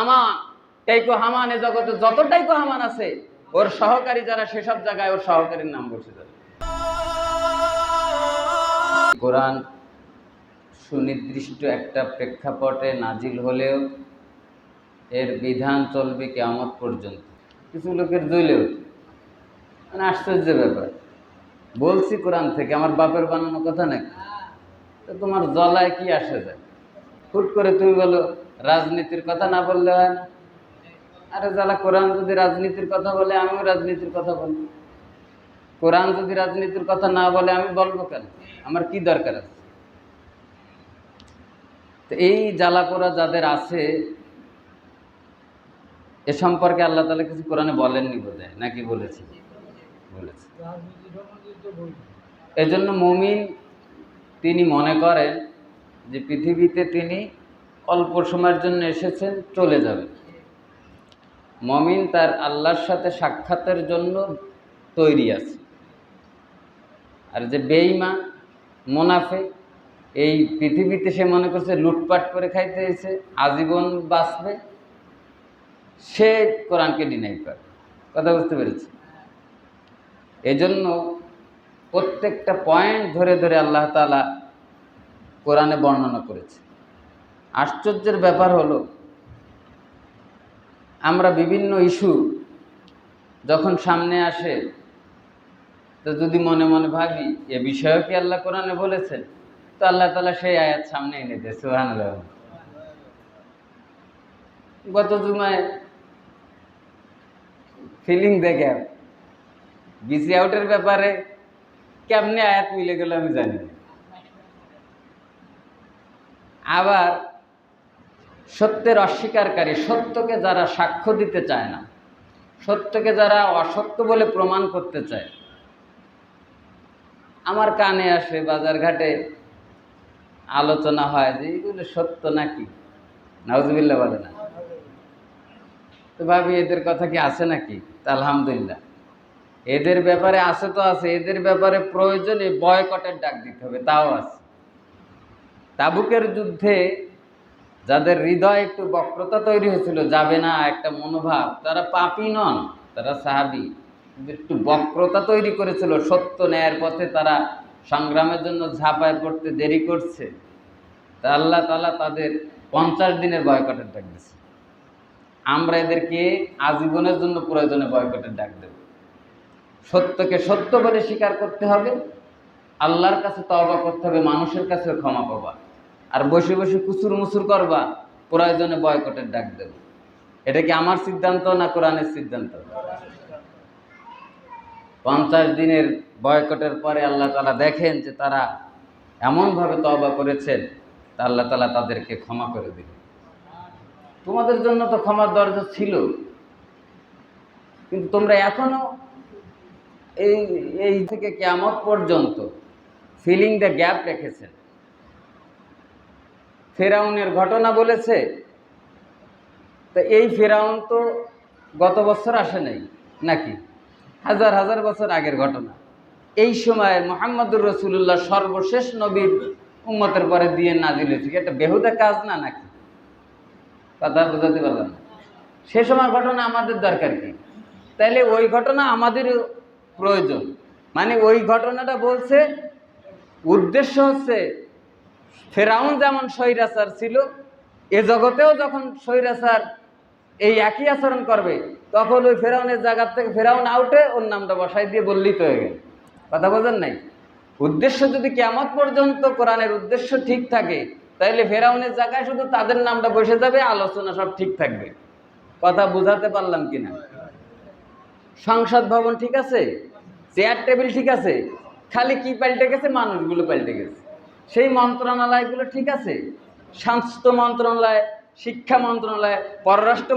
হামান। টাইকো হামান, এ জগতে যত টাইকো হামান আছে, ওর সহকারী যারা, সেসব জায়গায় ওর সহকারীর নাম বসে যাবে। কোরআন সুনির্দিষ্ট একটা প্রেক্ষাপটে নাজিল হলেও এর বিধান চলবে কিয়ামত পর্যন্ত। কিছু লোকের জ্বলেও, মানে আশ্চর্য ব্যাপার। বলছি কোরআন থেকে, আমার বাপের বানানো কথা নাকি? তো তোমার জ্বলায় কি আসে যায়? হুট করে তুমি বলো রাজনীতির কথা না বললে হয় না? আরে জ্বালা, কোরআন যদি রাজনীতির কথা বলে আমিও রাজনীতির কথা বলি। কোরআন যদি রাজনীতির কথা না বলে আমি বলবো কেন? আমার কি দরকার আছে? তো এই জ্বালাপোড়া যাদের আছে, এ সম্পর্কে আল্লাহ তাআলা কিছু কোরআনে বলেননি বোধহয়, নাকি বলেছে? বলেছে। এজন্য মুমিন তিনি মনে করেন যে পৃথিবীতে তিনি অল্প সময়ের জন্য এসেছেন, চলে যাবেন। মুমিন তার আল্লাহর সাথে সাক্ষাতের জন্য তৈরি আছে। আর যে বেঈমান, মুনাফিক, এই পৃথিবীতে সে মনে করছে লুটপাট করে খাইতে এসে আজীবন বাঁচবে, সে কোরআনকে ডিনাই করে। কথা বুঝতে পেরেছি? এজন্য প্রত্যেকটা পয়েন্ট ধরে ধরে আল্লাহ তাআলা কোরআনে বর্ণনা করেছে। আশ্চর্যের ব্যাপার হলো, আমরা বিভিন্ন ইস্যু যখন সামনে আসে, তো যদি মনে মনে ভাবি এ বিষয়েও কি আল্লাহ কোরআনে বলেছেন, তো আল্লাহ তাআলা সেই আয়াত সামনে এনে দেয়। সুবহানাল্লাহ। গত জুমায় ফিলিং দেখে বিসি আউটের ব্যাপারে কেমনে আয়াত মিলে গেল আমি জানি না। আবার সত্যের অস্বীকারী, সত্যকে যারা সাক্ষ্য দিতে চায় না, সত্যকে যারা অসত্য বলে প্রমাণ করতে চায়, আমার কানে আসে, বাজারঘাটে আলোচনা হয় যে এগুলো সত্য নাকি, নাউজুবিল্লাহ বলে না, তো ভাবি এদের কথা কি আছে নাকি? তা আলহামদুলিল্লাহ, এদের ব্যাপারে আছে তো আছে। এদের ব্যাপারে প্রয়োজনে বয়কটের ডাক দিতে হবে, তাও আছে। তাবুকের যুদ্ধে যাদের হৃদয় একটু বক্রতা তৈরি হয়েছিল, যাবে না একটা মনোভাব, তারা পাপী নন, তারা সাহাবী, কিন্তু একটু বক্রতা তৈরি করেছিল। সত্য ন্যায়ের পথে তারা সংগ্রামের জন্য ঝাঁপায় পড়তে দেরি করছে, তা আল্লাহ তাআলা তাদের 50 দিনের বয়কটের ডাক দিয়েছে। আমরা এদেরকে আজীবনের জন্য প্রয়োজনে বয়কটের ডাক দেব। সত্যকে সত্য বলে স্বীকার করতে হবে, আল্লাহর কাছে তওবা করতে হবে, মানুষের কাছে ক্ষমা পাবা। আর বসে বসে কুসুর মুসুর করবা, প্রয়োজনে বয়কটের ডাক দেব। এটা কি আমার সিদ্ধান্ত না কোরআনের সিদ্ধান্ত? 50 দিনের বয়কটের পরে আল্লাহ তাআলা দেখেন যে তারা এমনভাবে তওবা করেছেন, তা আল্লাহ তাআলা তাদেরকে ক্ষমা করে দিলেন। তোমাদের জন্য তো ক্ষমার দরজা ছিল, কিন্তু তোমরা এখনো এই থেকে কিয়ামত পর্যন্ত ফিলিং দ্য গ্যাপ রেখেছেন। ফেরাউনের ঘটনা বলেছে, তো এই ফেরাউন তো গত বছর আসে নাই নাকি, হাজার হাজার বছর আগের ঘটনা। এই সময় মুহাম্মদুর রাসূলুল্লাহ সর্বশেষ নবীর উম্মতের পরে দিয়ে নাজিল হয়েছে। এটা বেহুদা কাজ না নাকি? কথা বোঝাতে পারলাম না। সে সময় ঘটনা আমাদের দরকার কি? তাইলে ওই ঘটনা আমাদের প্রয়োজন। মানে ওই ঘটনাটা বলছে, উদ্দেশ্য হচ্ছে ফেরাউন যেমন স্বৈরাচার ছিল, এ জগতেও যখন স্বৈরাচার এই একই আচরণ করবে, তখন ওই ফেরাউনের জায়গার থেকে ফেরাউন আউটে ওর নামটা বসাই দিয়ে বললেই তো হয়ে গেল। কথা বোঝেন নাই? উদ্দেশ্য যদি কিয়ামত পর্যন্ত কোরআনের উদ্দেশ্য ঠিক থাকে, তাহলে ফেরাউনের জায়গায় শুধু তাদের নামটা বসে যাবে, আলোচনা সব ঠিক থাকবে। কথা বুঝাতে পারলাম কিনা? সংসদ ভবন ঠিক আছে, চেয়ার টেবিল ঠিক আছে, খালি কি পাল্টে গেছে? মানুষগুলো পাল্টে গেছে। সেই মন্ত্রণালয়গুলো ঠিক আছে, স্বাস্থ্য মন্ত্রণালয়, শিক্ষা মন্ত্রণালয়, পররাষ্ট্র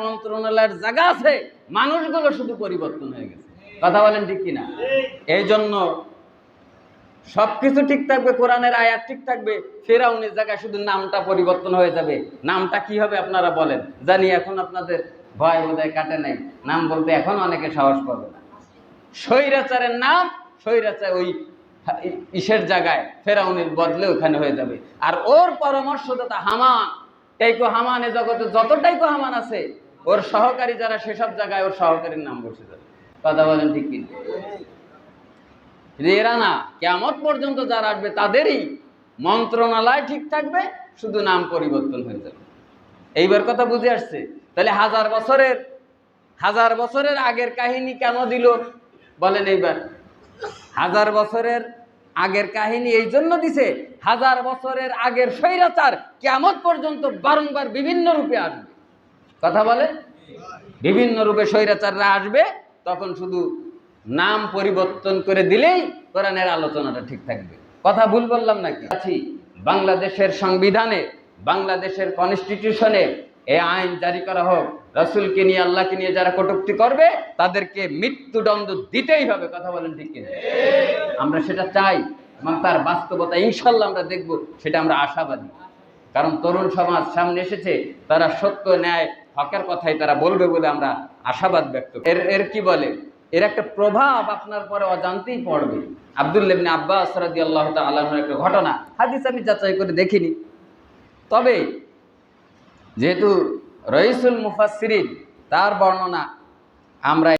মন্ত্রণালয়ের জায়গা আছে, মানুষগুলো শুধু পরিবর্তন হয়ে গেছে। কথা বলেন ঠিক কিনা? এই জন্য সবকিছু ঠিক থাকবে, কোরআনের আয়াত ঠিক থাকবে, ফেরাউনের জায়গায় শুধু নামটা পরিবর্তন হয়ে যাবে। নামটা কি হবে আপনারা বলেন? জানি এখন আপনাদের ভয় বোধহয় কাটে নাই, নাম বলতে এখন অনেকে সাহস পাবে না। স্বৈরাচারের নাম, স্বৈরাচার ওই ইসের জায়গায় ফেরাউনের বদলে ওখানে হয়ে যাবে। আর ওর পরামর্শদাতা হামান, টাইকো হামান এ জগতে যত টাইকো হামান আছে, ওর সহকারী যারা সেসব জায়গায় ওর সহকারীর নাম বসে যাবে। কথা বলেন ঠিক কিনা? এরা না, কিয়ামত পর্যন্ত যারা আসবে তাদেরই মন্ত্রণালয় ঠিক থাকবে, শুধু নাম পরিবর্তন হয়ে যাবে। এইবার কথা বুঝে আসছে? তাহলে হাজার বছরের আগের কাহিনী কেন দিল বলেন? এইবার 1000 বছরের আগের কাহিনী এই জন্য দিছে, 1000 বছরের আগের স্বৈরাচার কিয়ামত পর্যন্ত বারংবার বিভিন্ন রূপে আসবে। কথা বলে, বিভিন্ন রূপে স্বৈরাচাররা আসবে, তখন শুধু নাম পরিবর্তন করে দিলেই কোরআনের আলোচনাটা ঠিক থাকবে। কথা ভুল বললাম নাকি? আছি বাংলাদেশের সংবিধানে, বাংলাদেশের কনস্টিটিউশনে এই আইন জারি করা হোক, রাসূলকে নিয়ে আল্লাহকে নিয়ে যারা কটূক্তি করবে তাদেরকে মৃত্যুদণ্ড দিতেই হবে। কথা বলেন ঠিক কিনা? আমরা সেটা চাই এবং তার বাস্তবতা ইনশাল্লাহ আমরা দেখব, সেটা আমরা আশাবাদী। কারণ তরুণ সমাজ সামনে এসেছে, তারা সত্য ন্যায় হকের কথাই তারা বলবে বলে আমরা আশাবাদ ব্যক্ত। এর কি বলে, এর একটা প্রভাব আপনার পরে অজান্তেই পড়বে। আব্দুল্লাহ ইবনে আব্বাস রাদিয়াল্লাহু তাআলা আনহুর একটা ঘটনা, হাদিস আমি যাচাই করে দেখিনি, তবে যেহেতু রইসুল মুফাসসিরিন তার বর্ণনা আমরা